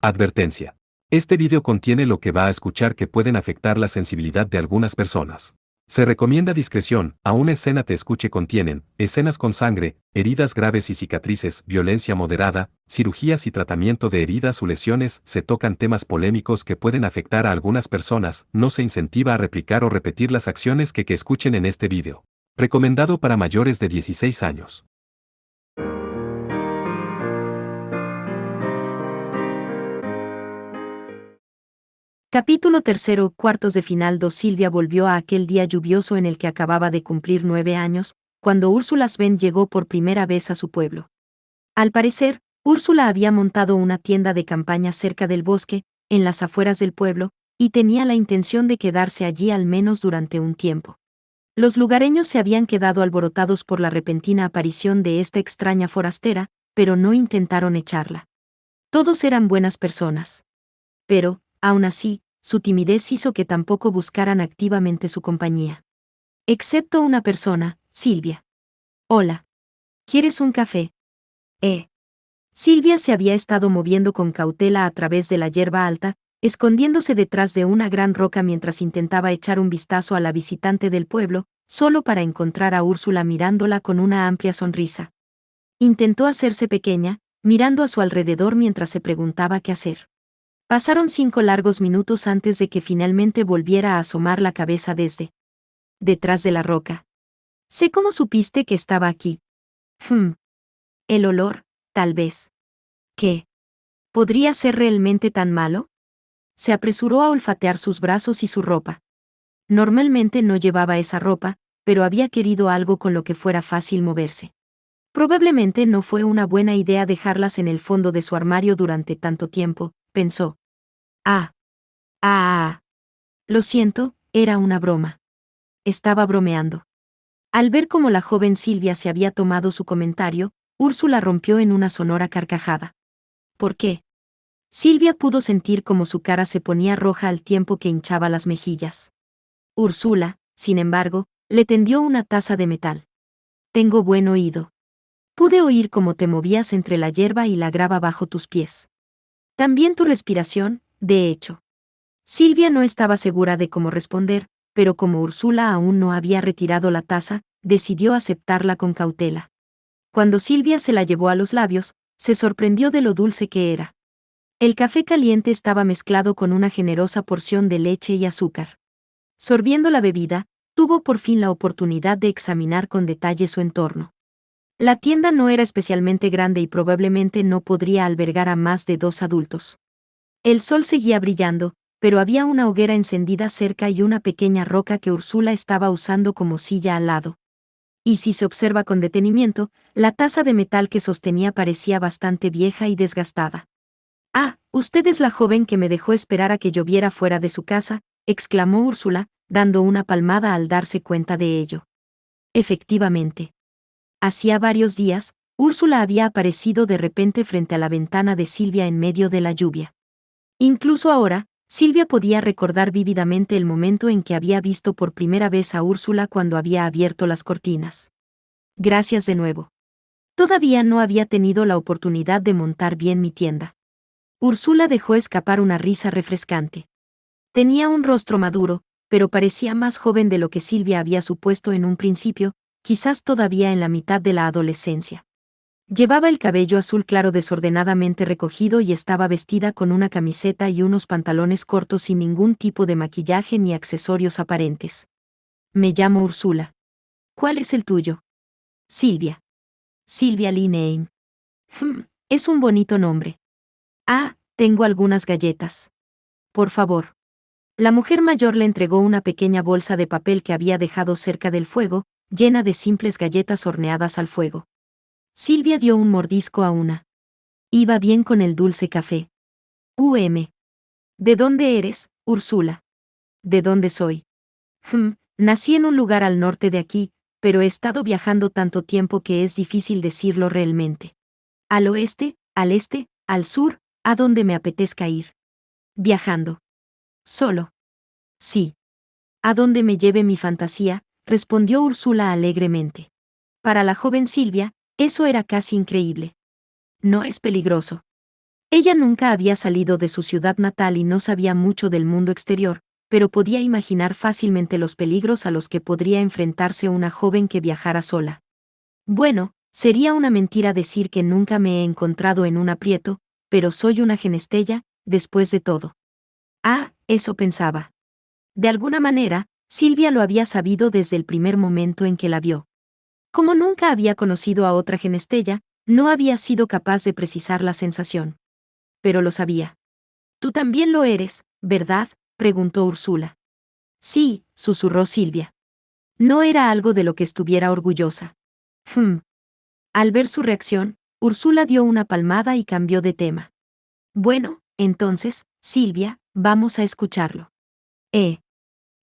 Advertencia. Este video contiene lo que va a escuchar que pueden afectar la sensibilidad de algunas personas. Se recomienda discreción, aún escena te escuche contienen, escenas con sangre, heridas graves y cicatrices, violencia moderada, cirugías y tratamiento de heridas o lesiones, se tocan temas polémicos que pueden afectar a algunas personas, no se incentiva a replicar o repetir las acciones que escuchen en este video. Recomendado para mayores de 16 años. Capítulo 3, cuartos de final 2. Silvia volvió a aquel día lluvioso en el que acababa de cumplir 9 años, cuando Úrsula Sven llegó por primera vez a su pueblo. Al parecer, Úrsula había montado una tienda de campaña cerca del bosque, en las afueras del pueblo, y tenía la intención de quedarse allí al menos durante un tiempo. Los lugareños se habían quedado alborotados por la repentina aparición de esta extraña forastera, pero no intentaron echarla. Todos eran buenas personas. Pero, aún así, su timidez hizo que tampoco buscaran activamente su compañía. Excepto una persona, Silvia. Hola. ¿Quieres un café? Silvia se había estado moviendo con cautela a través de la hierba alta, escondiéndose detrás de una gran roca mientras intentaba echar un vistazo a la visitante del pueblo, solo para encontrar a Úrsula mirándola con una amplia sonrisa. Intentó hacerse pequeña, mirando a su alrededor mientras se preguntaba qué hacer. Pasaron 5 largos minutos antes de que finalmente volviera a asomar la cabeza desde detrás de la roca. Sé cómo supiste que estaba aquí. El olor, tal vez. ¿Qué? ¿Podría ser realmente tan malo? Se apresuró a olfatear sus brazos y su ropa. Normalmente no llevaba esa ropa, pero había querido algo con lo que fuera fácil moverse. Probablemente no fue una buena idea dejarlas en el fondo de su armario durante tanto tiempo, pensó. Lo siento, era una broma. Estaba bromeando. Al ver cómo la joven Silvia se había tomado su comentario, Úrsula rompió en una sonora carcajada. ¿Por qué? Silvia pudo sentir cómo su cara se ponía roja al tiempo que hinchaba las mejillas. Úrsula, sin embargo, le tendió una taza de metal. Tengo buen oído. Pude oír cómo te movías entre la hierba y la grava bajo tus pies. También tu respiración, de hecho. Silvia no estaba segura de cómo responder, pero como Úrsula aún no había retirado la taza, decidió aceptarla con cautela. Cuando Silvia se la llevó a los labios, se sorprendió de lo dulce que era. El café caliente estaba mezclado con una generosa porción de leche y azúcar. Sorbiendo la bebida, tuvo por fin la oportunidad de examinar con detalle su entorno. La tienda no era especialmente grande y probablemente no podría albergar a más de 2 adultos. El sol seguía brillando, pero había una hoguera encendida cerca y una pequeña roca que Úrsula estaba usando como silla al lado. Y si se observa con detenimiento, la taza de metal que sostenía parecía bastante vieja y desgastada. Usted es la joven que me dejó esperar a que lloviera fuera de su casa, exclamó Úrsula, dando una palmada al darse cuenta de ello. Efectivamente. Hacía varios días, Úrsula había aparecido de repente frente a la ventana de Silvia en medio de la lluvia. Incluso ahora, Silvia podía recordar vívidamente el momento en que había visto por primera vez a Úrsula cuando había abierto las cortinas. Gracias de nuevo. Todavía no había tenido la oportunidad de montar bien mi tienda. Úrsula dejó escapar una risa refrescante. Tenía un rostro maduro, pero parecía más joven de lo que Silvia había supuesto en un principio, quizás todavía en la mitad de la adolescencia. Llevaba el cabello azul claro desordenadamente recogido y estaba vestida con una camiseta y unos pantalones cortos sin ningún tipo de maquillaje ni accesorios aparentes. Me llamo Úrsula. ¿Cuál es el tuyo? Silvia. Silvia Lineheim. Es un bonito nombre. Tengo algunas galletas. Por favor. La mujer mayor le entregó una pequeña bolsa de papel que había dejado cerca del fuego, llena de simples galletas horneadas al fuego. Silvia dio un mordisco a una. Iba bien con el dulce café. ¿De dónde eres, Úrsula? ¿De dónde soy? Nací en un lugar al norte de aquí, pero he estado viajando tanto tiempo que es difícil decirlo realmente. Al oeste, al este, al sur, a donde me apetezca ir. Viajando. Solo. Sí. A donde me lleve mi fantasía, respondió Úrsula alegremente. Para la joven Silvia, eso era casi increíble. No es peligroso. Ella nunca había salido de su ciudad natal y no sabía mucho del mundo exterior, pero podía imaginar fácilmente los peligros a los que podría enfrentarse una joven que viajara sola. Bueno, sería una mentira decir que nunca me he encontrado en un aprieto, pero soy una genestella, después de todo. Ah, eso pensaba. De alguna manera, Silvia lo había sabido desde el primer momento en que la vio. Como nunca había conocido a otra genestella, no había sido capaz de precisar la sensación. Pero lo sabía. Tú también lo eres, ¿verdad?, preguntó Úrsula. Sí, susurró Silvia. No era algo de lo que estuviera orgullosa. Hmm. Al ver su reacción, Úrsula dio una palmada y cambió de tema. Bueno, entonces, Silvia, vamos a escucharlo.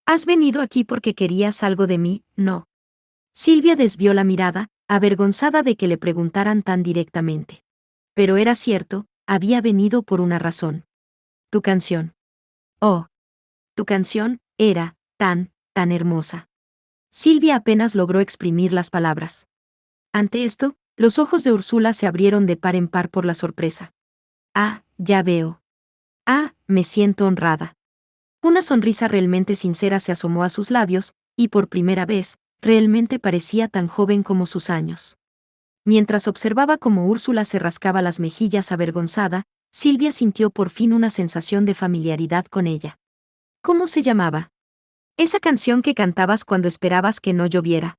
¿Has venido aquí porque querías algo de mí? No. Silvia desvió la mirada, avergonzada de que le preguntaran tan directamente. Pero era cierto, había venido por una razón. Tu canción. Oh. Tu canción era tan hermosa. Silvia apenas logró exprimir las palabras. Ante esto, los ojos de Úrsula se abrieron de par en par por la sorpresa. Ah, ya veo. Ah, me siento honrada. Una sonrisa realmente sincera se asomó a sus labios, y por primera vez, realmente parecía tan joven como sus años. Mientras observaba cómo Úrsula se rascaba las mejillas avergonzada, Silvia sintió por fin una sensación de familiaridad con ella. ¿Cómo se llamaba? Esa canción que cantabas cuando esperabas que no lloviera.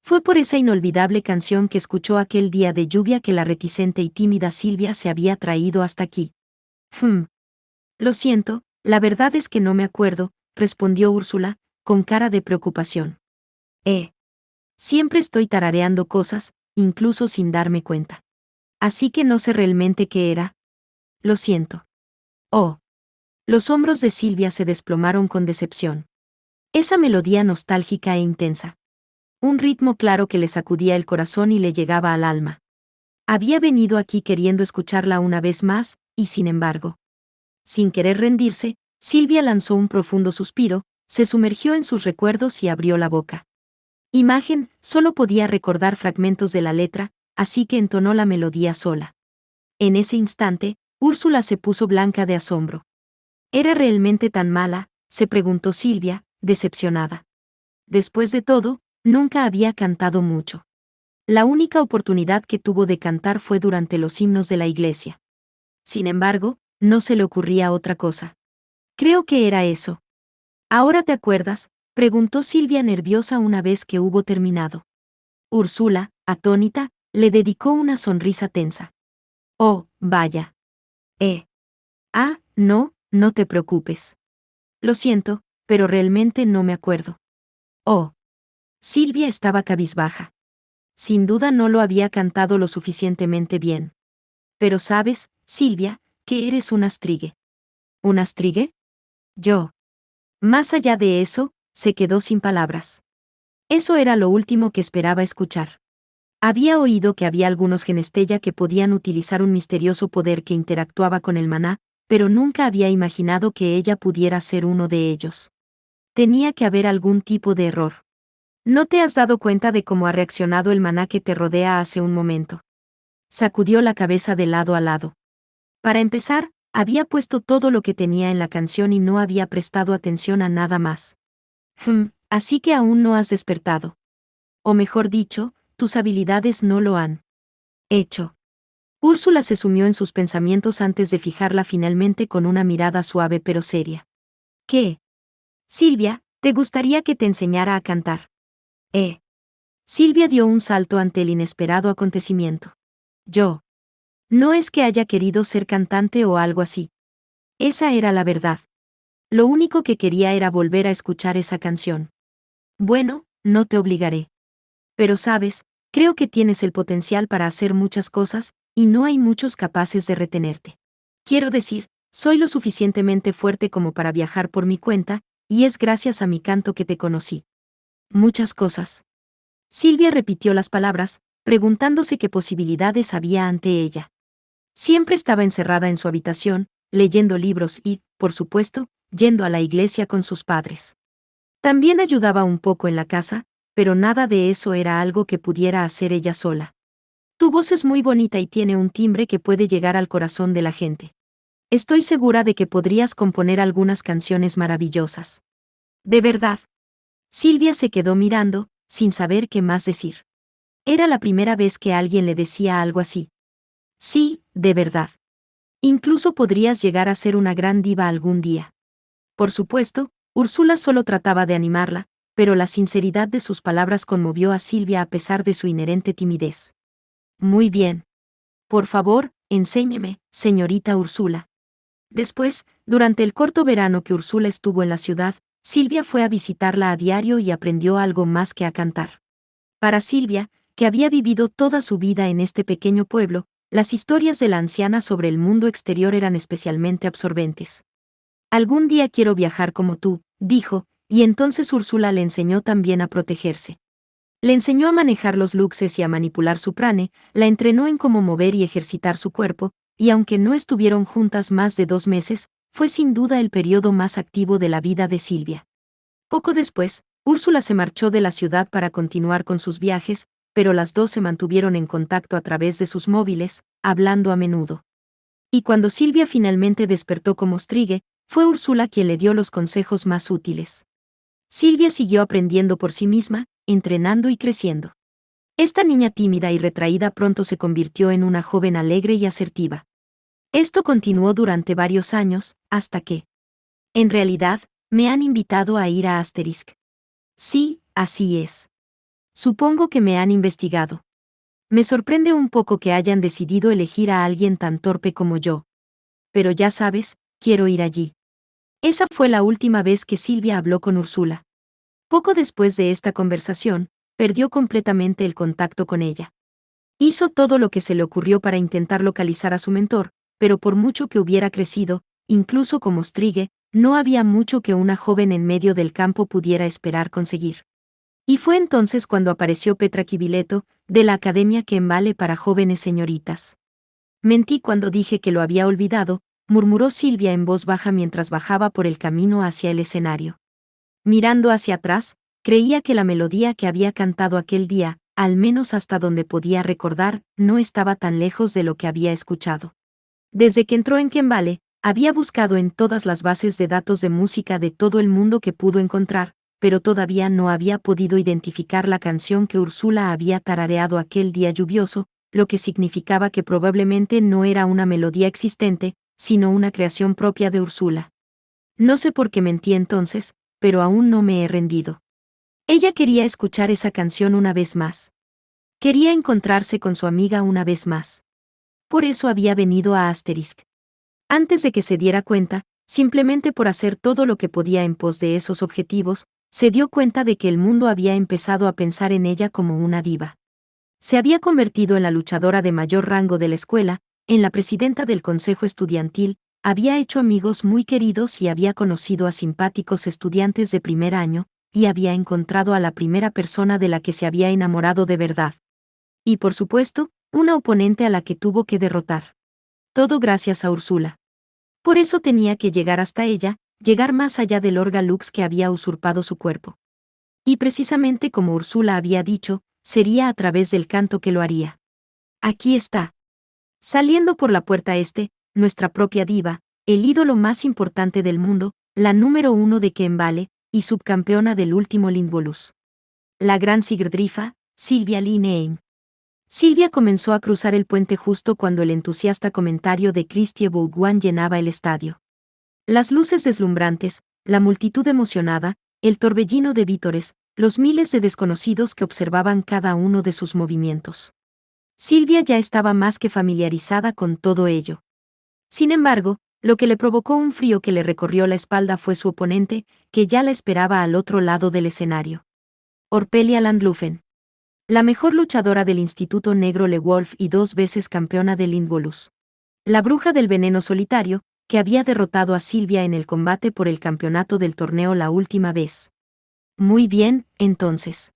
Fue por esa inolvidable canción que escuchó aquel día de lluvia que la reticente y tímida Silvia se había traído hasta aquí. Lo siento, la verdad es que no me acuerdo, respondió Úrsula, con cara de preocupación. Siempre estoy tarareando cosas, incluso sin darme cuenta. Así que no sé realmente qué era. Lo siento. Oh. Los hombros de Silvia se desplomaron con decepción. Esa melodía nostálgica e intensa. Un ritmo claro que le sacudía el corazón y le llegaba al alma. Había venido aquí queriendo escucharla una vez más, y sin embargo. Sin querer rendirse, Silvia lanzó un profundo suspiro, se sumergió en sus recuerdos y abrió la boca. Imagen, solo podía recordar fragmentos de la letra, así que entonó la melodía sola. En ese instante, Úrsula se puso blanca de asombro. ¿Era realmente tan mala?, se preguntó Silvia, decepcionada. Después de todo, nunca había cantado mucho. La única oportunidad que tuvo de cantar fue durante los himnos de la iglesia. Sin embargo, no se le ocurría otra cosa. Creo que era eso. ¿Ahora te acuerdas?, preguntó Silvia nerviosa una vez que hubo terminado. Úrsula, atónita, le dedicó una sonrisa tensa. Oh, vaya. No, no te preocupes. Lo siento, pero realmente no me acuerdo. Oh. Silvia estaba cabizbaja. Sin duda no lo había cantado lo suficientemente bien. Pero sabes, Silvia, que eres un astrigue. ¿Un astrigue? Yo. Más allá de eso, se quedó sin palabras. Eso era lo último que esperaba escuchar. Había oído que había algunos genestella que podían utilizar un misterioso poder que interactuaba con el maná, pero nunca había imaginado que ella pudiera ser uno de ellos. Tenía que haber algún tipo de error. ¿No te has dado cuenta de cómo ha reaccionado el maná que te rodea hace un momento? Sacudió la cabeza de lado a lado. Para empezar, había puesto todo lo que tenía en la canción y no había prestado atención a nada más. Así que aún no has despertado. O mejor dicho, tus habilidades no lo han hecho. Úrsula se sumió en sus pensamientos antes de fijarla finalmente con una mirada suave pero seria. ¿Qué? Silvia, ¿te gustaría que te enseñara a cantar? Silvia dio un salto ante el inesperado acontecimiento. Yo. No es que haya querido ser cantante o algo así. Esa era la verdad. Lo único que quería era volver a escuchar esa canción. Bueno, no te obligaré. Pero sabes, creo que tienes el potencial para hacer muchas cosas, y no hay muchos capaces de retenerte. Quiero decir, soy lo suficientemente fuerte como para viajar por mi cuenta, y es gracias a mi canto que te conocí. Muchas cosas. Silvia repitió las palabras, preguntándose qué posibilidades había ante ella. Siempre estaba encerrada en su habitación, leyendo libros y, por supuesto, yendo a la iglesia con sus padres. También ayudaba un poco en la casa, pero nada de eso era algo que pudiera hacer ella sola. Tu voz es muy bonita y tiene un timbre que puede llegar al corazón de la gente. Estoy segura de que podrías componer algunas canciones maravillosas. ¿De verdad? Silvia se quedó mirando, sin saber qué más decir. Era la primera vez que alguien le decía algo así. Sí, de verdad. Incluso podrías llegar a ser una gran diva algún día. Por supuesto, Úrsula solo trataba de animarla, pero la sinceridad de sus palabras conmovió a Silvia a pesar de su inherente timidez. Muy bien. Por favor, enséñeme, señorita Úrsula. Después, durante el corto verano que Úrsula estuvo en la ciudad, Silvia fue a visitarla a diario y aprendió algo más que a cantar. Para Silvia, que había vivido toda su vida en este pequeño pueblo, las historias de la anciana sobre el mundo exterior eran especialmente absorbentes. Algún día quiero viajar como tú, dijo, y entonces Úrsula le enseñó también a protegerse. Le enseñó a manejar los luxes y a manipular su prane, la entrenó en cómo mover y ejercitar su cuerpo, y aunque no estuvieron juntas más de 2 meses, fue sin duda el periodo más activo de la vida de Silvia. Poco después, Úrsula se marchó de la ciudad para continuar con sus viajes, pero las dos se mantuvieron en contacto a través de sus móviles, hablando a menudo. Y cuando Silvia finalmente despertó como Strigue, fue Úrsula quien le dio los consejos más útiles. Silvia siguió aprendiendo por sí misma, entrenando y creciendo. Esta niña tímida y retraída pronto se convirtió en una joven alegre y asertiva. Esto continuó durante varios años, hasta que... En realidad, me han invitado a ir a Asterisk. Sí, así es. Supongo que me han investigado. Me sorprende un poco que hayan decidido elegir a alguien tan torpe como yo. Pero ya sabes, quiero ir allí. Esa fue la última vez que Silvia habló con Úrsula. Poco después de esta conversación, perdió completamente el contacto con ella. Hizo todo lo que se le ocurrió para intentar localizar a su mentor, pero por mucho que hubiera crecido, incluso como Strigue, no había mucho que una joven en medio del campo pudiera esperar conseguir. Y fue entonces cuando apareció Petra Kivileto, de la Academia Kembale para jóvenes señoritas. Mentí cuando dije que lo había olvidado, murmuró Silvia en voz baja mientras bajaba por el camino hacia el escenario. Mirando hacia atrás, creía que la melodía que había cantado aquel día, al menos hasta donde podía recordar, no estaba tan lejos de lo que había escuchado. Desde que entró en Kembale, había buscado en todas las bases de datos de música de todo el mundo que pudo encontrar, pero todavía no había podido identificar la canción que Úrsula había tarareado aquel día lluvioso, lo que significaba que probablemente no era una melodía existente, sino una creación propia de Úrsula. No sé por qué mentí entonces, pero aún no me he rendido. Ella quería escuchar esa canción una vez más. Quería encontrarse con su amiga una vez más. Por eso había venido a Asterisk. Antes de que se diera cuenta, simplemente por hacer todo lo que podía en pos de esos objetivos, se dio cuenta de que el mundo había empezado a pensar en ella como una diva. Se había convertido en la luchadora de mayor rango de la escuela, en la presidenta del consejo estudiantil, había hecho amigos muy queridos y había conocido a simpáticos estudiantes de primer año, y había encontrado a la primera persona de la que se había enamorado de verdad. Y por supuesto, una oponente a la que tuvo que derrotar. Todo gracias a Úrsula. Por eso tenía que llegar hasta ella, llegar más allá del Orga Lux que había usurpado su cuerpo. Y precisamente como Úrsula había dicho, sería a través del canto que lo haría. Aquí está. Saliendo por la puerta nuestra propia diva, el ídolo más importante del mundo, la número 1 de Kembale, y subcampeona del último Lindbolus. La gran Sigrdrifa, Silvia Linneheim. Silvia comenzó a cruzar el puente justo cuando el entusiasta comentario de Christie Bourgoin llenaba el estadio. Las luces deslumbrantes, la multitud emocionada, el torbellino de vítores, los miles de desconocidos que observaban cada uno de sus movimientos. Silvia ya estaba más que familiarizada con todo ello. Sin embargo, lo que le provocó un frío que le recorrió la espalda fue su oponente, que ya la esperaba al otro lado del escenario. Orpelia Landlufen. La mejor luchadora del Instituto Negro Le Wolf y 2 veces campeona del Lindbolus. La bruja del veneno solitario, que había derrotado a Silvia en el combate por el campeonato del torneo la última vez. Muy bien, entonces.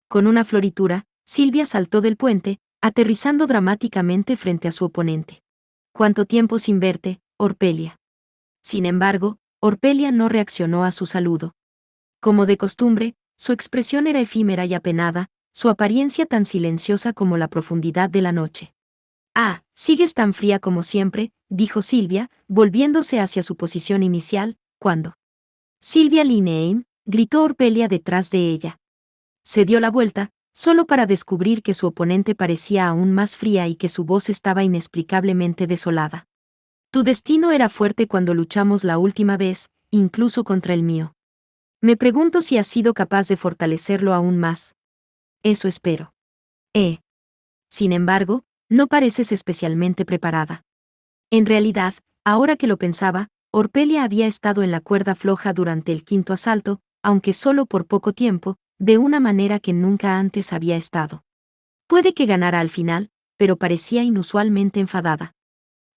Con una floritura, Silvia saltó del puente, aterrizando dramáticamente frente a su oponente. ¿Cuánto tiempo sin verte, Orpelia? Sin embargo, Orpelia no reaccionó a su saludo. Como de costumbre, su expresión era efímera y apenada, su apariencia tan silenciosa como la profundidad de la noche. Ah, sigues tan fría como siempre, dijo Silvia, volviéndose hacia su posición inicial, cuando. Silvia Lineheim, gritó Orpelia detrás de ella. Se dio la vuelta, solo para descubrir que su oponente parecía aún más fría y que su voz estaba inexplicablemente desolada. Tu destino era fuerte cuando luchamos la última vez, incluso contra el mío. Me pregunto si has sido capaz de fortalecerlo aún más. Eso espero. Sin embargo, no pareces especialmente preparada. En realidad, ahora que lo pensaba, Orpelia había estado en la cuerda floja durante el quinto asalto, aunque solo por poco tiempo, de una manera que nunca antes había estado. Puede que ganara al final, pero parecía inusualmente enfadada.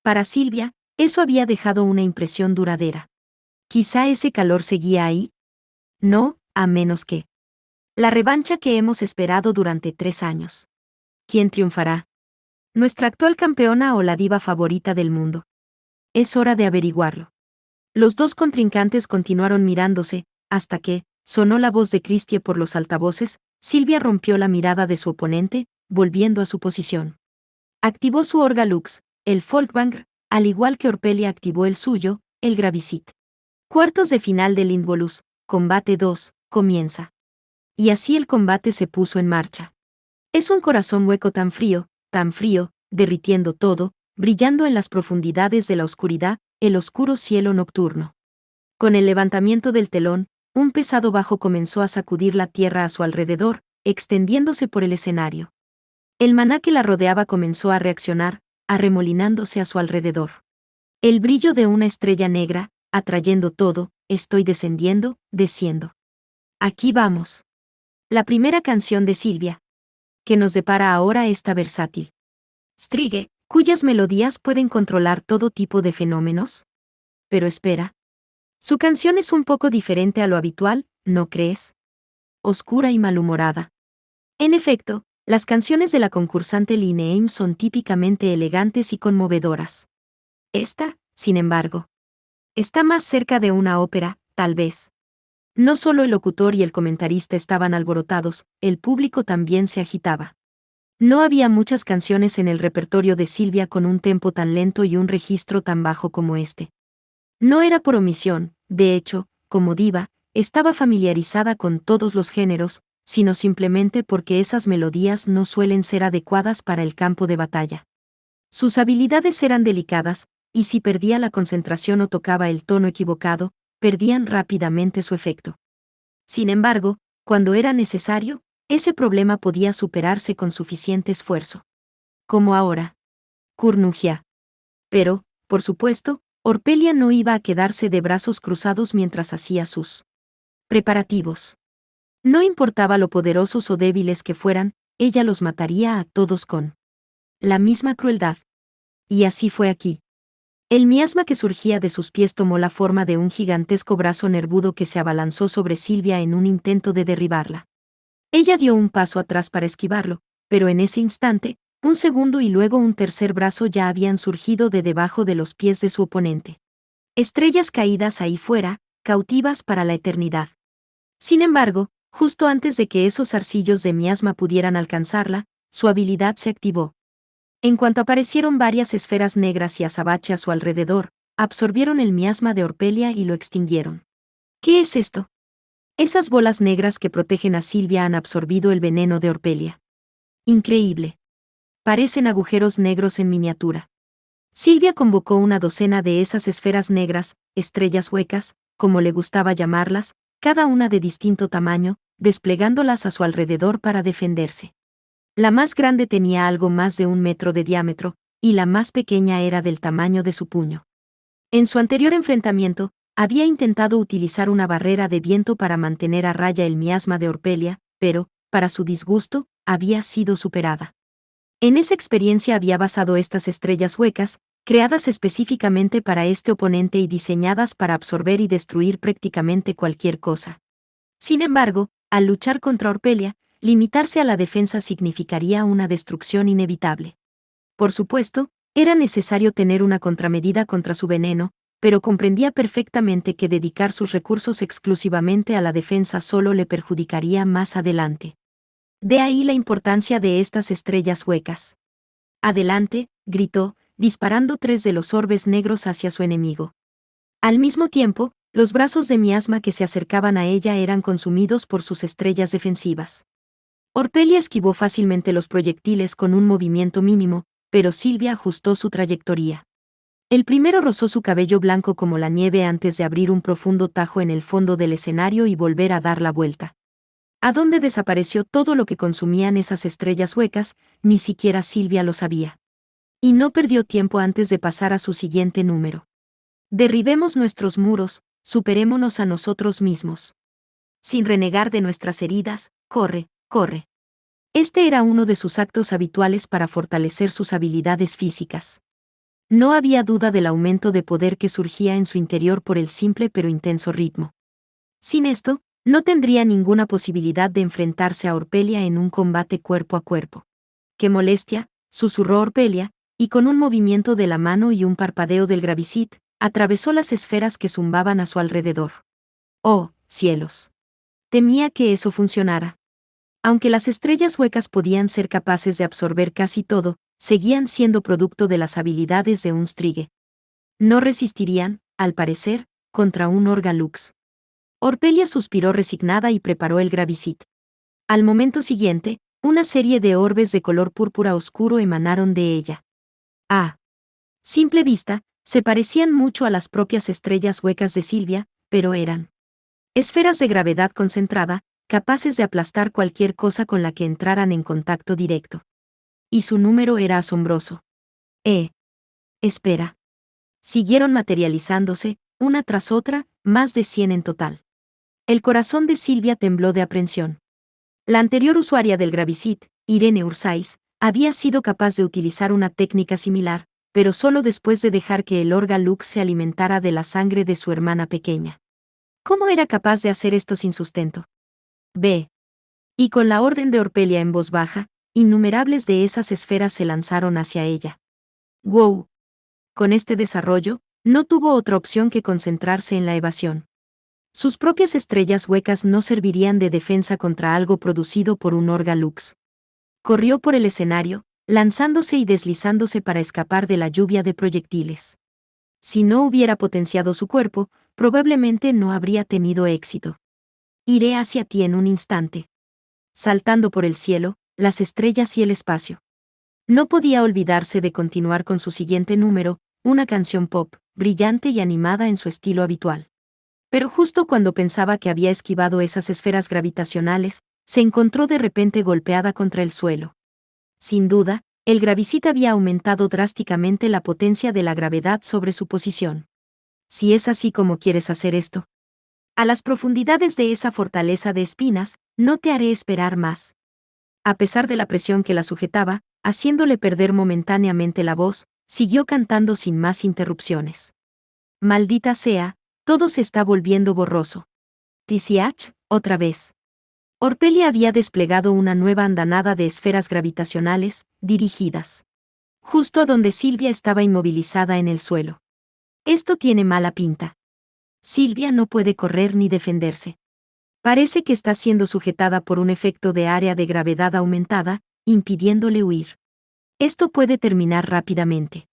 Para Silvia, eso había dejado una impresión duradera. Quizá ese calor seguía ahí. No, a menos que. La revancha que hemos esperado durante 3 años. ¿Quién triunfará? ¿Nuestra actual campeona o la diva favorita del mundo? Es hora de averiguarlo. Los dos contrincantes continuaron mirándose, hasta que, sonó la voz de Christie por los altavoces, Silvia rompió la mirada de su oponente, volviendo a su posición. Activó su Orgalux, el Folkvang, al igual que Orpelia activó el suyo, el Gravisit. Cuartos de final del Indvolus, combate 2, comienza. Y así el combate se puso en marcha. Es un corazón hueco tan frío, derritiendo todo, brillando en las profundidades de la oscuridad, el oscuro cielo nocturno. Con el levantamiento del telón, un pesado bajo comenzó a sacudir la tierra a su alrededor, extendiéndose por el escenario. El maná que la rodeaba comenzó a reaccionar, arremolinándose a su alrededor. El brillo de una estrella negra, atrayendo todo, estoy descendiendo, desciendo. Aquí vamos. La primera canción de Silvia. Que nos depara ahora esta versátil Strige, cuyas melodías pueden controlar todo tipo de fenómenos. Pero espera. Su canción es un poco diferente a lo habitual, ¿no crees? Oscura y malhumorada. En efecto, las canciones de la concursante Lineheim son típicamente elegantes y conmovedoras. Esta, sin embargo, está más cerca de una ópera, tal vez. No solo el locutor y el comentarista estaban alborotados, el público también se agitaba. No había muchas canciones en el repertorio de Silvia con un tempo tan lento y un registro tan bajo como este. No era por omisión, de hecho, como diva, estaba familiarizada con todos los géneros, sino simplemente porque esas melodías no suelen ser adecuadas para el campo de batalla. Sus habilidades eran delicadas, y si perdía la concentración o tocaba el tono equivocado, perdían rápidamente su efecto. Sin embargo, cuando era necesario, ese problema podía superarse con suficiente esfuerzo. Como ahora. Curnugia. Pero, por supuesto, Orpelia no iba a quedarse de brazos cruzados mientras hacía sus preparativos. No importaba lo poderosos o débiles que fueran, ella los mataría a todos con la misma crueldad. Y así fue aquí. El miasma que surgía de sus pies tomó la forma de un gigantesco brazo nervudo que se abalanzó sobre Silvia en un intento de derribarla. Ella dio un paso atrás para esquivarlo, pero en ese instante, un segundo y luego un tercer brazo ya habían surgido de debajo de los pies de su oponente. Estrellas caídas ahí fuera, cautivas para la eternidad. Sin embargo, justo antes de que esos zarcillos de miasma pudieran alcanzarla, su habilidad se activó. En cuanto aparecieron varias esferas negras y azabache a su alrededor, absorbieron el miasma de Orpelia y lo extinguieron. ¿Qué es esto? Esas bolas negras que protegen a Silvia han absorbido el veneno de Orpelia. Increíble. Parecen agujeros negros en miniatura. Silvia convocó una docena de esas esferas negras, estrellas huecas, como le gustaba llamarlas, cada una de distinto tamaño, desplegándolas a su alrededor para defenderse. La más grande tenía algo más de 1 metro de diámetro, y la más pequeña era del tamaño de su puño. En su anterior enfrentamiento, había intentado utilizar una barrera de viento para mantener a raya el miasma de Orpelia, pero, para su disgusto, había sido superada. En esa experiencia había basado estas estrellas huecas, creadas específicamente para este oponente y diseñadas para absorber y destruir prácticamente cualquier cosa. Sin embargo, al luchar contra Orpelia, limitarse a la defensa significaría una destrucción inevitable. Por supuesto, era necesario tener una contramedida contra su veneno, pero comprendía perfectamente que dedicar sus recursos exclusivamente a la defensa solo le perjudicaría más adelante. De ahí la importancia de estas estrellas huecas. Adelante, gritó, disparando 3 de los orbes negros hacia su enemigo. Al mismo tiempo, los brazos de miasma que se acercaban a ella eran consumidos por sus estrellas defensivas. Orpelia esquivó fácilmente los proyectiles con un movimiento mínimo, pero Silvia ajustó su trayectoria. El primero rozó su cabello blanco como la nieve antes de abrir un profundo tajo en el fondo del escenario y volver a dar la vuelta. ¿A dónde desapareció todo lo que consumían esas estrellas huecas? Ni siquiera Silvia lo sabía. Y no perdió tiempo antes de pasar a su siguiente número. Derribemos nuestros muros, superémonos a nosotros mismos. Sin renegar de nuestras heridas, corre, corre. Este era uno de sus actos habituales para fortalecer sus habilidades físicas. No había duda del aumento de poder que surgía en su interior por el simple pero intenso ritmo. Sin esto, no tendría ninguna posibilidad de enfrentarse a Orpelia en un combate cuerpo a cuerpo. ¡Qué molestia!, susurró Orpelia, y con un movimiento de la mano y un parpadeo del Gravisit, atravesó las esferas que zumbaban a su alrededor. ¡Oh, cielos! Temía que eso funcionara. Aunque las estrellas huecas podían ser capaces de absorber casi todo, seguían siendo producto de las habilidades de un Strige. No resistirían, al parecer, contra un Orgalux. Orpelia suspiró resignada y preparó el Gravisit. Al momento siguiente, una serie de orbes de color púrpura oscuro emanaron de ella. A simple vista, se parecían mucho a las propias estrellas huecas de Silvia, pero eran esferas de gravedad concentrada, capaces de aplastar cualquier cosa con la que entraran en contacto directo. Y su número era asombroso. Espera. Siguieron materializándose, una tras otra, más de 100 en total. El corazón de Silvia tembló de aprensión. La anterior usuaria del Gravisit, Irene Ursais, había sido capaz de utilizar una técnica similar, pero solo después de dejar que el Orgalux se alimentara de la sangre de su hermana pequeña. ¿Cómo era capaz de hacer esto sin sustento? Y con la orden de Orpelia en voz baja, innumerables de esas esferas se lanzaron hacia ella. ¡Wow! Con este desarrollo, no tuvo otra opción que concentrarse en la evasión. Sus propias estrellas huecas no servirían de defensa contra algo producido por un Orgalux. Corrió por el escenario, lanzándose y deslizándose para escapar de la lluvia de proyectiles. Si no hubiera potenciado su cuerpo, probablemente no habría tenido éxito. Iré hacia ti en un instante. Saltando por el cielo, las estrellas y el espacio. No podía olvidarse de continuar con su siguiente número, una canción pop, brillante y animada en su estilo habitual. Pero justo cuando pensaba que había esquivado esas esferas gravitacionales, se encontró de repente golpeada contra el suelo. Sin duda, el Gravisit había aumentado drásticamente la potencia de la gravedad sobre su posición. Si es así como quieres hacer esto. A las profundidades de esa fortaleza de espinas, no te haré esperar más. A pesar de la presión que la sujetaba, haciéndole perder momentáneamente la voz, siguió cantando sin más interrupciones. Maldita sea, todo se está volviendo borroso. TCH, otra vez. Orpelia había desplegado una nueva andanada de esferas gravitacionales, dirigidas justo a donde Silvia estaba inmovilizada en el suelo. Esto tiene mala pinta. Silvia no puede correr ni defenderse. Parece que está siendo sujetada por un efecto de área de gravedad aumentada, impidiéndole huir. Esto puede terminar rápidamente.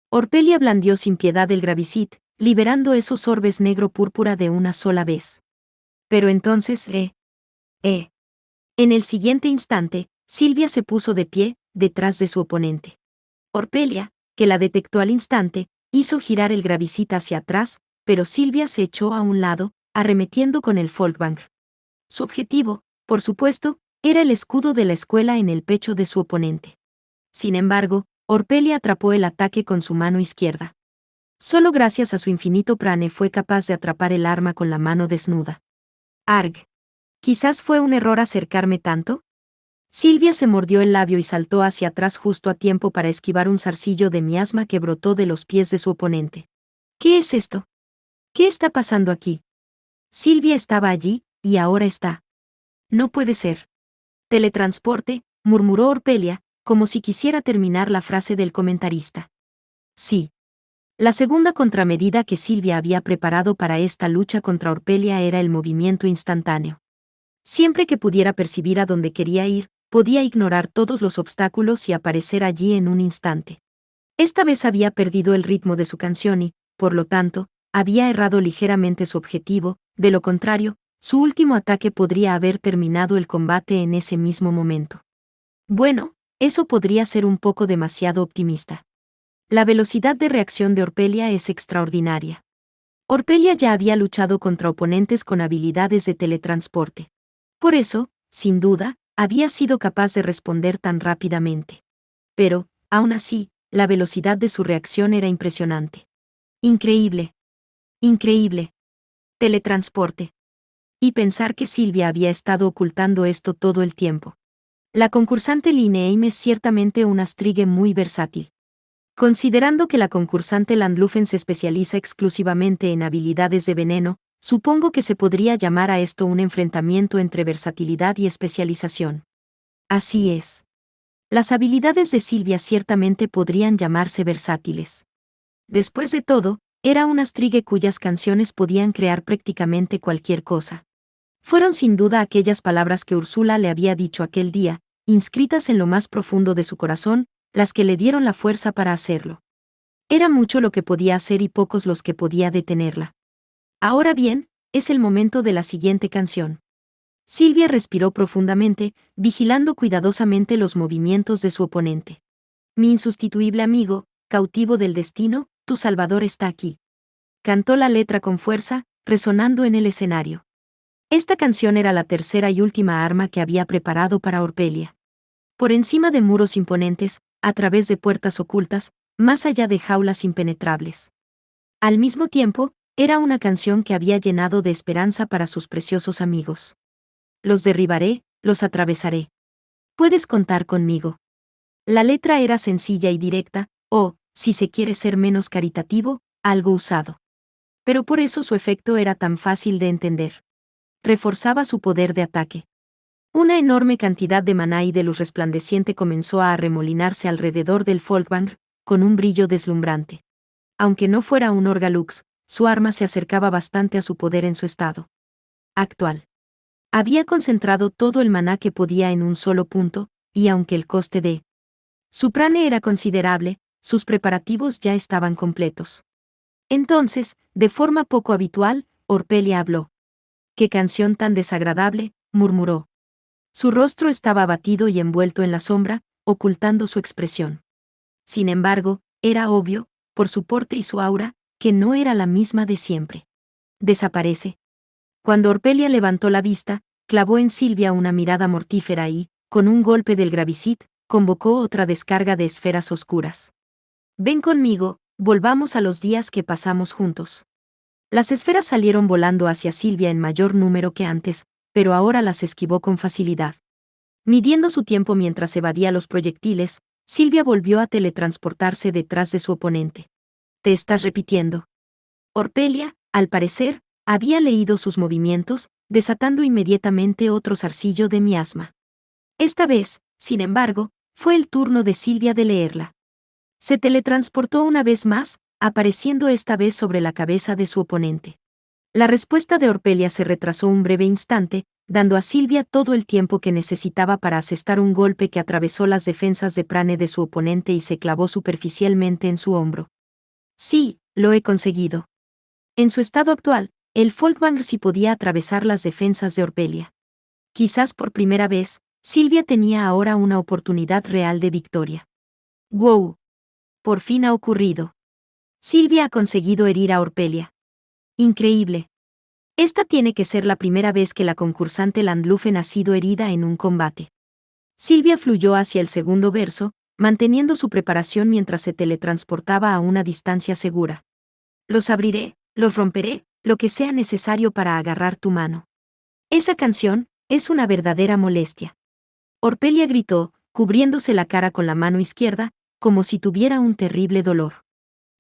Orpelia blandió sin piedad el Gravisit, liberando esos orbes negro-púrpura de una sola vez. Pero entonces, En el siguiente instante, Silvia se puso de pie, detrás de su oponente. Orpelia, que la detectó al instante, hizo girar el Gravisit hacia atrás, pero Silvia se echó a un lado, arremetiendo con el Folkvang. Su objetivo, por supuesto, era el escudo de la escuela en el pecho de su oponente. Sin embargo, Orpelia atrapó el ataque con su mano izquierda. Solo gracias a su infinito prane fue capaz de atrapar el arma con la mano desnuda. Arg. ¿Quizás fue un error acercarme tanto? Silvia se mordió el labio y saltó hacia atrás justo a tiempo para esquivar un zarcillo de miasma que brotó de los pies de su oponente. ¿Qué es esto? ¿Qué está pasando aquí? Silvia estaba allí, y ahora está. No puede ser. Teletransporte, murmuró Orpelia, como si quisiera terminar la frase del comentarista. Sí. La segunda contramedida que Silvia había preparado para esta lucha contra Orpelia era el movimiento instantáneo. Siempre que pudiera percibir a dónde quería ir, podía ignorar todos los obstáculos y aparecer allí en un instante. Esta vez había perdido el ritmo de su canción y, por lo tanto, había errado ligeramente su objetivo, de lo contrario, su último ataque podría haber terminado el combate en ese mismo momento. Bueno, eso podría ser un poco demasiado optimista. La velocidad de reacción de Orpelia es extraordinaria. Orpelia ya había luchado contra oponentes con habilidades de teletransporte. Por eso, sin duda, había sido capaz de responder tan rápidamente. Pero, aún así, la velocidad de su reacción era impresionante. Increíble. Increíble. Teletransporte. Y pensar que Silvia había estado ocultando esto todo el tiempo. La concursante Lineheim es ciertamente una Strigue muy versátil. Considerando que la concursante Landlufen se especializa exclusivamente en habilidades de veneno, supongo que se podría llamar a esto un enfrentamiento entre versatilidad y especialización. Así es. Las habilidades de Silvia ciertamente podrían llamarse versátiles. Después de todo, era una Strigue cuyas canciones podían crear prácticamente cualquier cosa. Fueron sin duda aquellas palabras que Úrsula le había dicho aquel día, inscritas en lo más profundo de su corazón, las que le dieron la fuerza para hacerlo. Era mucho lo que podía hacer y pocos los que podía detenerla. Ahora bien, es el momento de la siguiente canción. Silvia respiró profundamente, vigilando cuidadosamente los movimientos de su oponente. Mi insustituible amigo, cautivo del destino, tu salvador está aquí. Cantó la letra con fuerza, resonando en el escenario. Esta canción era la tercera y última arma que había preparado para Orpelia. Por encima de muros imponentes, a través de puertas ocultas, más allá de jaulas impenetrables. Al mismo tiempo, era una canción que había llenado de esperanza para sus preciosos amigos. Los derribaré, los atravesaré. Puedes contar conmigo. La letra era sencilla y directa, o, si se quiere ser menos caritativo, algo usado. Pero por eso su efecto era tan fácil de entender. Reforzaba su poder de ataque. Una enorme cantidad de maná y de luz resplandeciente comenzó a arremolinarse alrededor del Folkvang, con un brillo deslumbrante. Aunque no fuera un Orgalux, su arma se acercaba bastante a su poder en su estado actual. Había concentrado todo el maná que podía en un solo punto, y aunque el coste de su prane era considerable, sus preparativos ya estaban completos. Entonces, de forma poco habitual, Orpelia habló. «¡Qué canción tan desagradable!», murmuró. Su rostro estaba abatido y envuelto en la sombra, ocultando su expresión. Sin embargo, era obvio, por su porte y su aura, que no era la misma de siempre. Desaparece. Cuando Orpelia levantó la vista, clavó en Silvia una mirada mortífera y, con un golpe del Gravicid, convocó otra descarga de esferas oscuras. «Ven conmigo, volvamos a los días que pasamos juntos». Las esferas salieron volando hacia Silvia en mayor número que antes, pero ahora las esquivó con facilidad. Midiendo su tiempo mientras evadía los proyectiles, Silvia volvió a teletransportarse detrás de su oponente. «Te estás repitiendo». Orpelia, al parecer, había leído sus movimientos, desatando inmediatamente otro zarcillo de miasma. Esta vez, sin embargo, fue el turno de Silvia de leerla. Se teletransportó una vez más, apareciendo esta vez sobre la cabeza de su oponente. La respuesta de Orpelia se retrasó un breve instante, dando a Silvia todo el tiempo que necesitaba para asestar un golpe que atravesó las defensas de prane de su oponente y se clavó superficialmente en su hombro. «Sí, lo he conseguido». En su estado actual, el Folkvang sí podía atravesar las defensas de Orpelia. Quizás por primera vez, Silvia tenía ahora una oportunidad real de victoria. ¡Wow! Por fin ha ocurrido. Silvia ha conseguido herir a Orpelia. Increíble. Esta tiene que ser la primera vez que la concursante Landlufen ha sido herida en un combate. Silvia fluyó hacia el segundo verso, manteniendo su preparación mientras se teletransportaba a una distancia segura. «Los abriré, los romperé, lo que sea necesario para agarrar tu mano». Esa canción es una verdadera molestia. Orpelia gritó, cubriéndose la cara con la mano izquierda, como si tuviera un terrible dolor.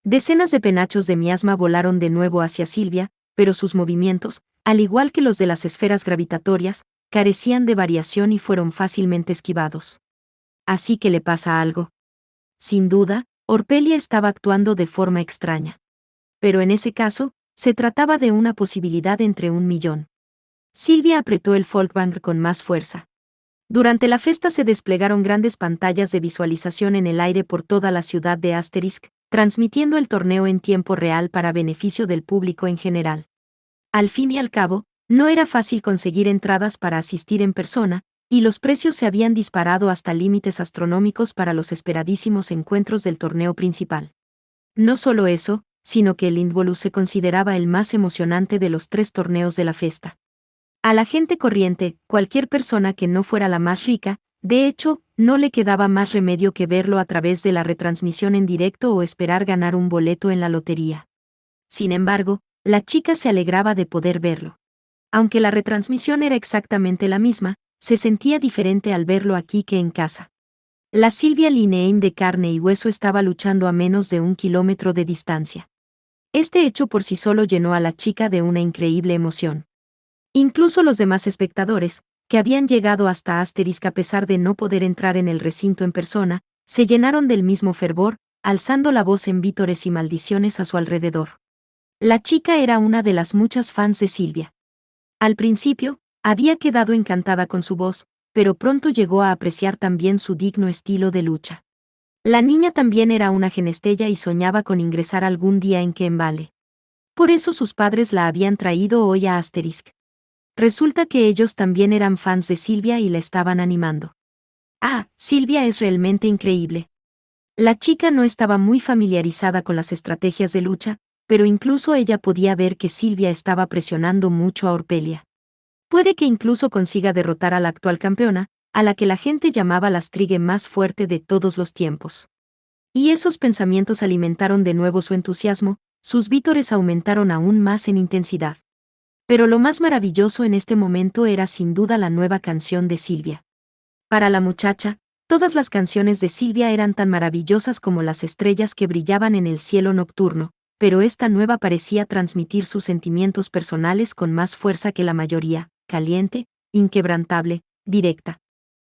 Decenas de penachos de miasma volaron de nuevo hacia Silvia, pero sus movimientos, al igual que los de las esferas gravitatorias, carecían de variación y fueron fácilmente esquivados. ¿Así que le pasa algo? Sin duda, Orpelia estaba actuando de forma extraña. Pero en ese caso, se trataba de una posibilidad entre un millón. Silvia apretó el Folkbank con más fuerza. Durante la fiesta se desplegaron grandes pantallas de visualización en el aire por toda la ciudad de Asterisk, transmitiendo el torneo en tiempo real para beneficio del público en general. Al fin y al cabo, no era fácil conseguir entradas para asistir en persona, y los precios se habían disparado hasta límites astronómicos para los esperadísimos encuentros del torneo principal. No solo eso, sino que el Lindbolus se consideraba el más emocionante de los 3 torneos de la fiesta. A la gente corriente, cualquier persona que no fuera la más rica, de hecho, no le quedaba más remedio que verlo a través de la retransmisión en directo o esperar ganar un boleto en la lotería. Sin embargo, la chica se alegraba de poder verlo. Aunque la retransmisión era exactamente la misma, se sentía diferente al verlo aquí que en casa. La Silvia Lineheim de carne y hueso estaba luchando a menos de 1 kilómetro de distancia. Este hecho por sí solo llenó a la chica de una increíble emoción. Incluso los demás espectadores, que habían llegado hasta Asterisk a pesar de no poder entrar en el recinto en persona, se llenaron del mismo fervor, alzando la voz en vítores y maldiciones a su alrededor. La chica era una de las muchas fans de Silvia. Al principio, había quedado encantada con su voz, pero pronto llegó a apreciar también su digno estilo de lucha. La niña también era una genestella y soñaba con ingresar algún día en Kembale. Por eso sus padres la habían traído hoy a Asterisk. Resulta que ellos también eran fans de Silvia y la estaban animando. Ah, Silvia es realmente increíble. La chica no estaba muy familiarizada con las estrategias de lucha, pero incluso ella podía ver que Silvia estaba presionando mucho a Orpelia. Puede que incluso consiga derrotar a la actual campeona, a la que la gente llamaba la Strigue más fuerte de todos los tiempos. Y esos pensamientos alimentaron de nuevo su entusiasmo, sus vítores aumentaron aún más en intensidad. Pero lo más maravilloso en este momento era sin duda la nueva canción de Silvia. Para la muchacha, todas las canciones de Silvia eran tan maravillosas como las estrellas que brillaban en el cielo nocturno, pero esta nueva parecía transmitir sus sentimientos personales con más fuerza que la mayoría, caliente, inquebrantable, directa.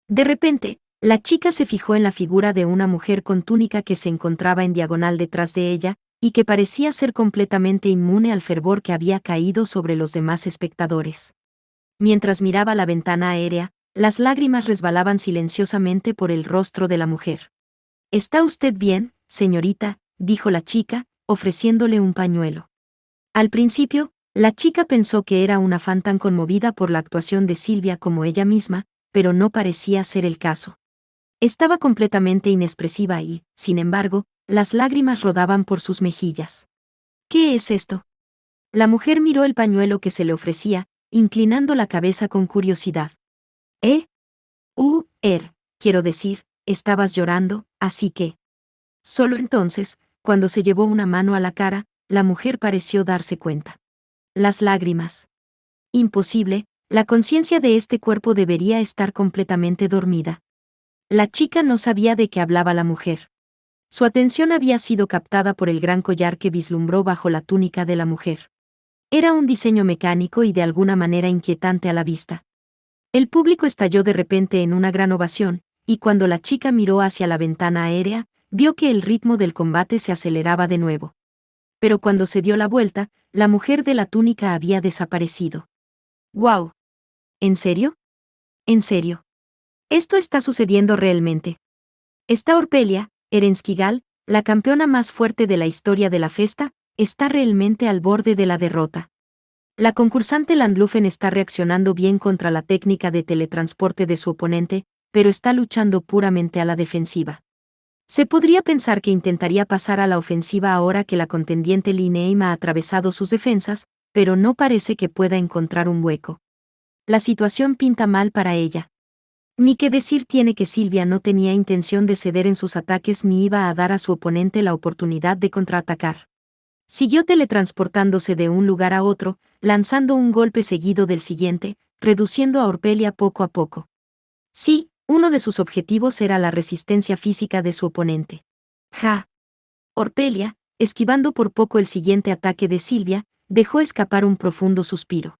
De repente, la chica se fijó en la figura de una mujer con túnica que se encontraba en diagonal detrás de ella, y que parecía ser completamente inmune al fervor que había caído sobre los demás espectadores. Mientras miraba la ventana aérea, las lágrimas resbalaban silenciosamente por el rostro de la mujer. «¿Está usted bien, señorita?», dijo la chica, ofreciéndole un pañuelo. Al principio, la chica pensó que era una fan tan conmovida por la actuación de Silvia como ella misma, pero no parecía ser el caso. Estaba completamente inexpresiva y, sin embargo, las lágrimas rodaban por sus mejillas. «¿Qué es esto?». La mujer miró el pañuelo que se le ofrecía, inclinando la cabeza con curiosidad. Quiero decir, estabas llorando, así que... Solo entonces, cuando se llevó una mano a la cara, la mujer pareció darse cuenta. Las lágrimas. Imposible, la conciencia de este cuerpo debería estar completamente dormida. La chica no sabía de qué hablaba la mujer. Su atención había sido captada por el gran collar que vislumbró bajo la túnica de la mujer. Era un diseño mecánico y de alguna manera inquietante a la vista. El público estalló de repente en una gran ovación, y cuando la chica miró hacia la ventana aérea, vio que el ritmo del combate se aceleraba de nuevo. Pero cuando se dio la vuelta, la mujer de la túnica había desaparecido. ¡Guau! ¿En serio? ¿En serio? Esto está sucediendo realmente. Está Orpelia, Erenskigal, la campeona más fuerte de la historia de la fiesta, está realmente al borde de la derrota. La concursante Landlufen está reaccionando bien contra la técnica de teletransporte de su oponente, pero está luchando puramente a la defensiva. Se podría pensar que intentaría pasar a la ofensiva ahora que la contendiente Lineheim ha atravesado sus defensas, pero no parece que pueda encontrar un hueco. La situación pinta mal para ella. Ni qué decir tiene que Silvia no tenía intención de ceder en sus ataques ni iba a dar a su oponente la oportunidad de contraatacar. Siguió teletransportándose de un lugar a otro, lanzando un golpe seguido del siguiente, reduciendo a Orpelia poco a poco. Sí, uno de sus objetivos era la resistencia física de su oponente. ¡Ja! Orpelia, esquivando por poco el siguiente ataque de Silvia, dejó escapar un profundo suspiro.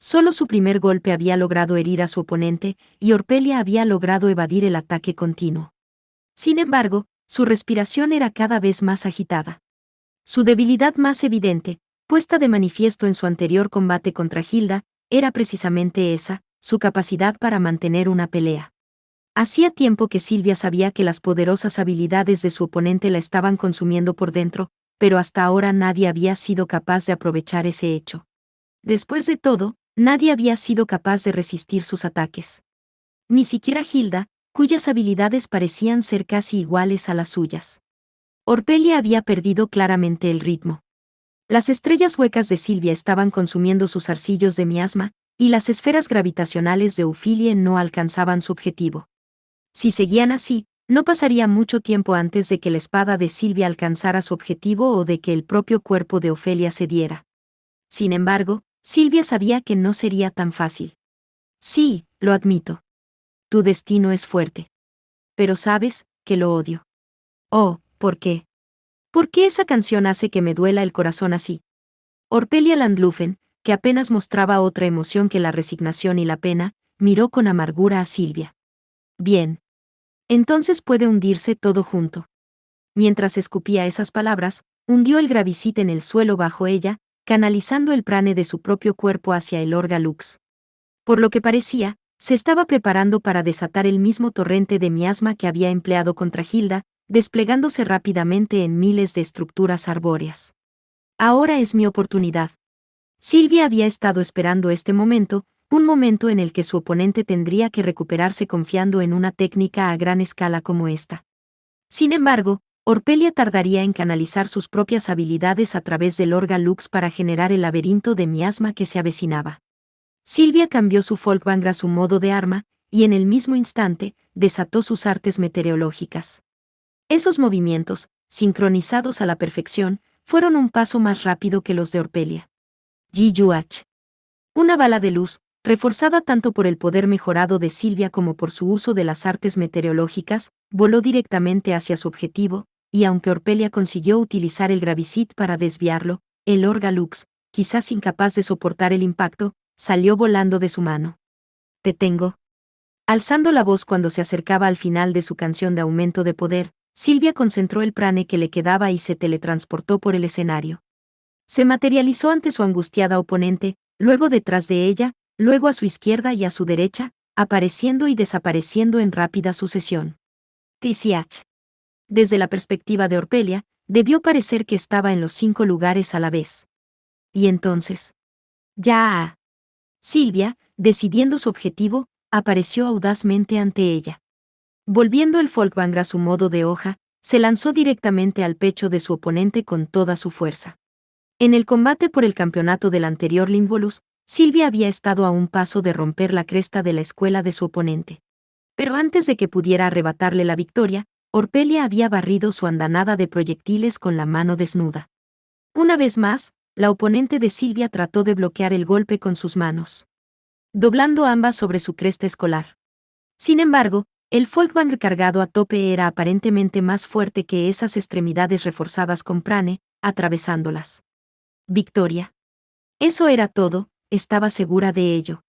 Solo su primer golpe había logrado herir a su oponente, y Orpelia había logrado evadir el ataque continuo. Sin embargo, su respiración era cada vez más agitada. Su debilidad más evidente, puesta de manifiesto en su anterior combate contra Hilda, era precisamente esa, su capacidad para mantener una pelea. Hacía tiempo que Silvia sabía que las poderosas habilidades de su oponente la estaban consumiendo por dentro, pero hasta ahora nadie había sido capaz de aprovechar ese hecho. Después de todo, nadie había sido capaz de resistir sus ataques. Ni siquiera Hilda, cuyas habilidades parecían ser casi iguales a las suyas. Orpelia había perdido claramente el ritmo. Las estrellas huecas de Silvia estaban consumiendo sus zarcillos de miasma, y las esferas gravitacionales de Ophilie no alcanzaban su objetivo. Si seguían así, no pasaría mucho tiempo antes de que la espada de Silvia alcanzara su objetivo o de que el propio cuerpo de Ofelia cediera. Sin embargo, Silvia sabía que no sería tan fácil. Sí, lo admito. Tu destino es fuerte. Pero sabes que lo odio. Oh, ¿por qué? ¿Por qué esa canción hace que me duela el corazón así? Orpelia Landlufen, que apenas mostraba otra emoción que la resignación y la pena, miró con amargura a Silvia. Bien. Entonces puede hundirse todo junto. Mientras escupía esas palabras, hundió el gravicit en el suelo bajo ella, canalizando el prane de su propio cuerpo hacia el Orga Lux. Por lo que parecía, se estaba preparando para desatar el mismo torrente de miasma que había empleado contra Hilda, desplegándose rápidamente en miles de estructuras arbóreas. Ahora es mi oportunidad. Silvia había estado esperando este momento, un momento en el que su oponente tendría que recuperarse confiando en una técnica a gran escala como esta. Sin embargo, Orpelia tardaría en canalizar sus propias habilidades a través del Orga Lux para generar el laberinto de miasma que se avecinaba. Silvia cambió su Folkvanger a su modo de arma, y en el mismo instante, desató sus artes meteorológicas. Esos movimientos, sincronizados a la perfección, fueron un paso más rápido que los de Orpelia. Ji-Yuach. Una bala de luz, reforzada tanto por el poder mejorado de Silvia como por su uso de las artes meteorológicas, voló directamente hacia su objetivo, y aunque Orpelia consiguió utilizar el gravicit para desviarlo, el Orga Lux, quizás incapaz de soportar el impacto, salió volando de su mano. «Te tengo». Alzando la voz cuando se acercaba al final de su canción de aumento de poder, Silvia concentró el prane que le quedaba y se teletransportó por el escenario. Se materializó ante su angustiada oponente, luego detrás de ella, luego a su izquierda y a su derecha, apareciendo y desapareciendo en rápida sucesión. TCH. Desde la perspectiva de Orpelia, debió parecer que estaba en los 5 lugares a la vez. Y entonces. Ya. Silvia, decidiendo su objetivo, apareció audazmente ante ella. Volviendo el Folkvanger a su modo de hoja, se lanzó directamente al pecho de su oponente con toda su fuerza. En el combate por el campeonato del anterior Lindvolus, Silvia había estado a un paso de romper la cresta de la escuela de su oponente. Pero antes de que pudiera arrebatarle la victoria, Orpelia había barrido su andanada de proyectiles con la mano desnuda. Una vez más, la oponente de Silvia trató de bloquear el golpe con sus manos, doblando ambas sobre su cresta escolar. Sin embargo, el Folkvanger cargado a tope era aparentemente más fuerte que esas extremidades reforzadas con prane, atravesándolas. Victoria. Eso era todo, estaba segura de ello.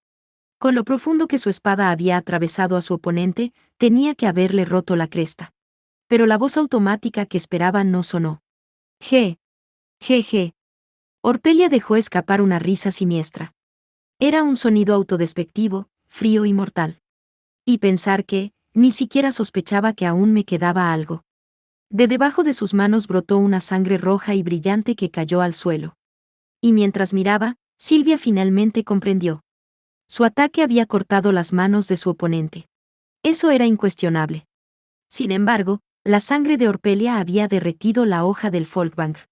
Con lo profundo que su espada había atravesado a su oponente, tenía que haberle roto la cresta. Pero la voz automática que esperaba no sonó. Je. Je. Orpelia dejó escapar una risa siniestra. Era un sonido autodespectivo, frío y mortal. Y pensar que, ni siquiera sospechaba que aún me quedaba algo. De debajo de sus manos brotó una sangre roja y brillante que cayó al suelo. Y mientras miraba, Silvia finalmente comprendió. Su ataque había cortado las manos de su oponente. Eso era incuestionable. Sin embargo, la sangre de Orpelia había derretido la hoja del Folkvanger.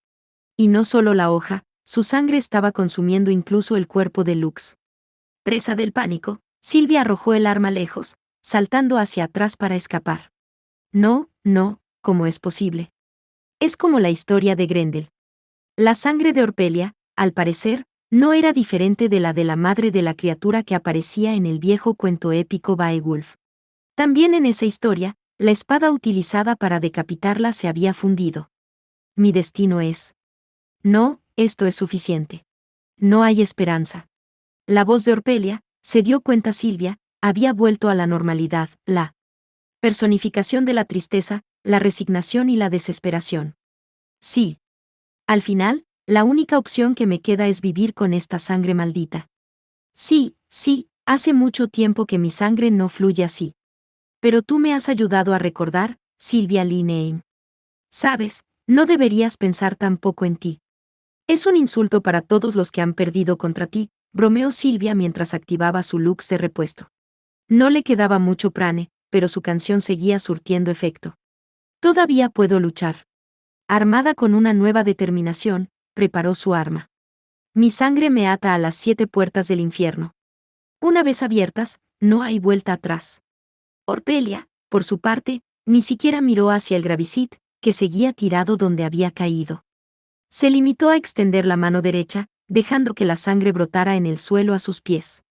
Y no solo la hoja, su sangre estaba consumiendo incluso el cuerpo de Lux. Presa del pánico, Silvia arrojó el arma lejos, saltando hacia atrás para escapar. No, ¿cómo es posible? Es como la historia de Grendel. La sangre de Orpelia, al parecer, no era diferente de la madre de la criatura que aparecía en el viejo cuento épico Beowulf. También en esa historia, la espada utilizada para decapitarla se había fundido. Mi destino es. No, esto es suficiente. No hay esperanza. La voz de Orpelia, se dio cuenta Silvia, había vuelto a la normalidad, la personificación de la tristeza, la resignación y la desesperación. Sí. Al final, la única opción que me queda es vivir con esta sangre maldita. Sí, sí, hace mucho tiempo que mi sangre no fluye así. Pero tú me has ayudado a recordar, Sylvia Lineheim. Sabes, no deberías pensar tan poco en ti. Es un insulto para todos los que han perdido contra ti, bromeó Silvia mientras activaba su lux de repuesto. No le quedaba mucho prane, pero su canción seguía surtiendo efecto. Todavía puedo luchar. Armada con una nueva determinación, preparó su arma. Mi sangre me ata a las 7 puertas del infierno. Una vez abiertas, no hay vuelta atrás. Orpelia, por su parte, ni siquiera miró hacia el Gravicid, que seguía tirado donde había caído. Se limitó a extender la mano derecha, dejando que la sangre brotara en el suelo a sus pies.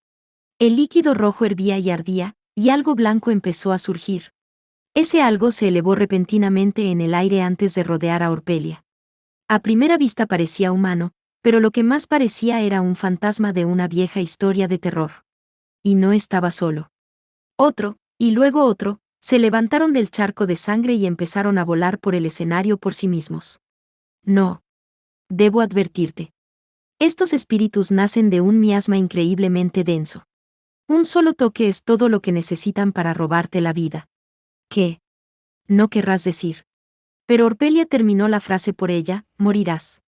El líquido rojo hervía y ardía, y algo blanco empezó a surgir. Ese algo se elevó repentinamente en el aire antes de rodear a Orpelia. A primera vista parecía humano, pero lo que más parecía era un fantasma de una vieja historia de terror. Y no estaba solo. Otro, y luego otro, se levantaron del charco de sangre y empezaron a volar por el escenario por sí mismos. No. Debo advertirte. Estos espíritus nacen de un miasma increíblemente denso. Un solo toque es todo lo que necesitan para robarte la vida. ¿Qué? No querrás decir. Pero Orpelia terminó la frase por ella, morirás.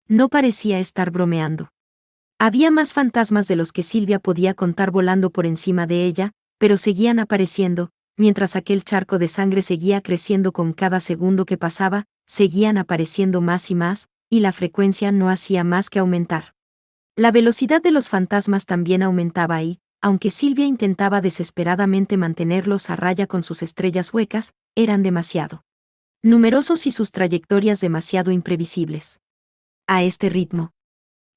No parecía estar bromeando. Había más fantasmas de los que Silvia podía contar volando por encima de ella, pero seguían apareciendo, mientras aquel charco de sangre seguía creciendo con cada segundo que pasaba, seguían apareciendo más y la frecuencia no hacía más que aumentar. La velocidad de los fantasmas también aumentaba y, aunque Silvia intentaba desesperadamente mantenerlos a raya con sus estrellas huecas, eran demasiado numerosos y sus trayectorias demasiado imprevisibles. A este ritmo.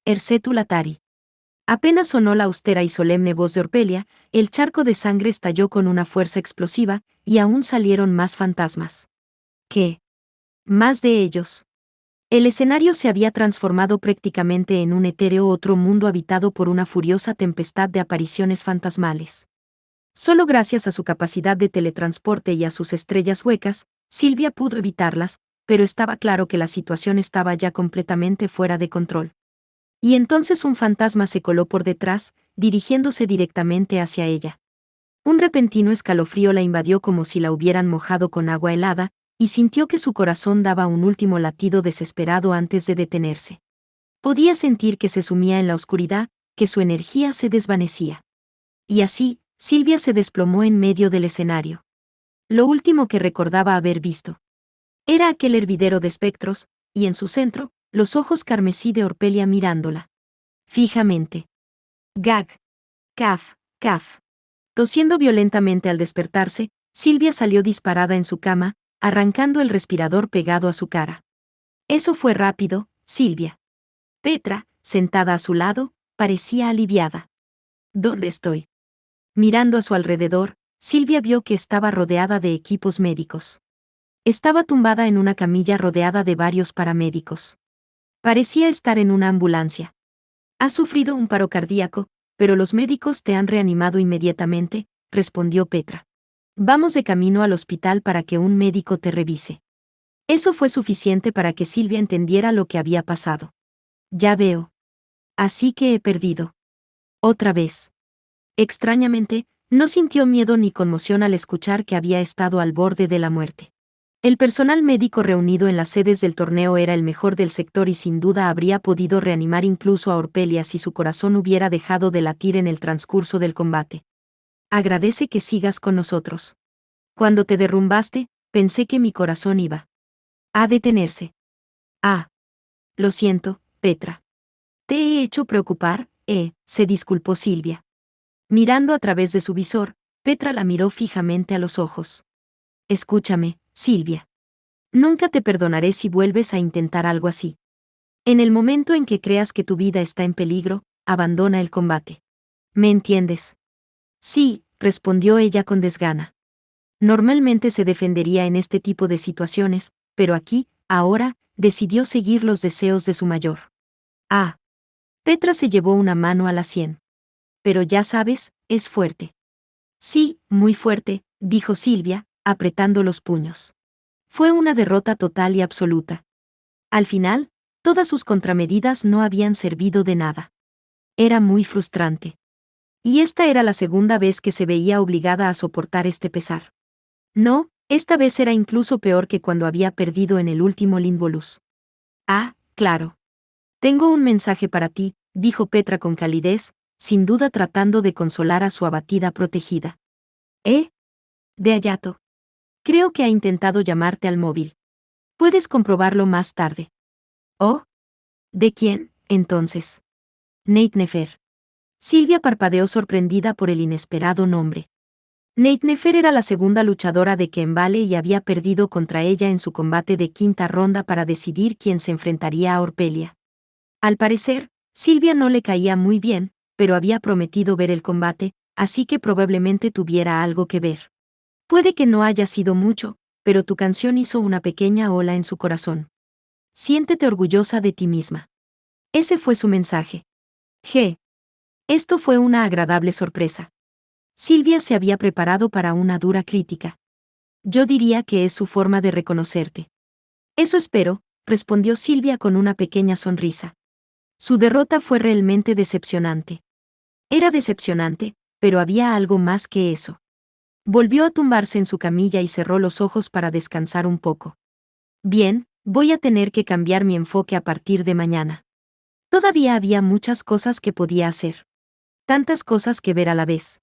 Ercetu Latari. Apenas sonó la austera y solemne voz de Orpelia, el charco de sangre estalló con una fuerza explosiva, y aún salieron más fantasmas. ¿Qué? Más de ellos. El escenario se había transformado prácticamente en un etéreo otro mundo habitado por una furiosa tempestad de apariciones fantasmales. Solo gracias a su capacidad de teletransporte y a sus estrellas huecas, Silvia pudo evitarlas, pero estaba claro que la situación estaba ya completamente fuera de control. Y entonces un fantasma se coló por detrás, dirigiéndose directamente hacia ella. Un repentino escalofrío la invadió como si la hubieran mojado con agua helada, y sintió que su corazón daba un último latido desesperado antes de detenerse. Podía sentir que se sumía en la oscuridad, que su energía se desvanecía. Y así, Silvia se desplomó en medio del escenario. Lo último que recordaba haber visto era aquel hervidero de espectros, y en su centro, los ojos carmesí de Orpelia mirándola fijamente. Gag. Caf, caf. Tosiendo violentamente al despertarse, Silvia salió disparada en su cama, arrancando el respirador pegado a su cara. Eso fue rápido, Silvia. Petra, sentada a su lado, parecía aliviada. ¿Dónde estoy? Mirando a su alrededor, Silvia vio que estaba rodeada de equipos médicos. Estaba tumbada en una camilla rodeada de varios paramédicos. Parecía estar en una ambulancia. Has sufrido un paro cardíaco, pero los médicos te han reanimado inmediatamente, respondió Petra. Vamos de camino al hospital para que un médico te revise. Eso fue suficiente para que Silvia entendiera lo que había pasado. Ya veo. Así que he perdido. Otra vez. Extrañamente, no sintió miedo ni conmoción al escuchar que había estado al borde de la muerte. El personal médico reunido en las sedes del torneo era el mejor del sector y sin duda habría podido reanimar incluso a Orpelia si su corazón hubiera dejado de latir en el transcurso del combate. Agradece que sigas con nosotros. Cuando te derrumbaste, pensé que mi corazón iba a detenerse. Ah. Lo siento, Petra. ¿Te he hecho preocupar? Se disculpó Silvia. Mirando a través de su visor, Petra la miró fijamente a los ojos. Escúchame, Silvia. Nunca te perdonaré si vuelves a intentar algo así. En el momento en que creas que tu vida está en peligro, abandona el combate. ¿Me entiendes? Sí, respondió ella con desgana. Normalmente se defendería en este tipo de situaciones, pero aquí, ahora, decidió seguir los deseos de su mayor. Ah. Petra se llevó una mano a la sien. Pero ya sabes, es fuerte. Sí, muy fuerte, dijo Silvia, apretando los puños. Fue una derrota total y absoluta. Al final, todas sus contramedidas no habían servido de nada. Era muy frustrante. Y esta era la segunda vez que se veía obligada a soportar este pesar. No, esta vez era incluso peor que cuando había perdido en el último Limbolus. Ah, claro. Tengo un mensaje para ti, dijo Petra con calidez, sin duda tratando de consolar a su abatida protegida. ¿Eh? De Ayato. Creo que ha intentado llamarte al móvil. Puedes comprobarlo más tarde. ¿Oh? ¿De quién, entonces? Nate Nefer. Silvia parpadeó sorprendida por el inesperado nombre. Nate Nefer era la segunda luchadora de Kembale y había perdido contra ella en su combate de quinta ronda para decidir quién se enfrentaría a Orpelia. Al parecer, Silvia no le caía muy bien, pero había prometido ver el combate, así que probablemente tuviera algo que ver. Puede que no haya sido mucho, pero tu canción hizo una pequeña ola en su corazón. Siéntete orgullosa de ti misma. Ese fue su mensaje. G. Esto fue una agradable sorpresa. Silvia se había preparado para una dura crítica. Yo diría que es su forma de reconocerte. Eso espero, respondió Silvia con una pequeña sonrisa. Su derrota fue realmente decepcionante. Era decepcionante, pero había algo más que eso. Volvió a tumbarse en su camilla y cerró los ojos para descansar un poco. Bien, voy a tener que cambiar mi enfoque a partir de mañana. Todavía había muchas cosas que podía hacer. Tantas cosas que ver a la vez.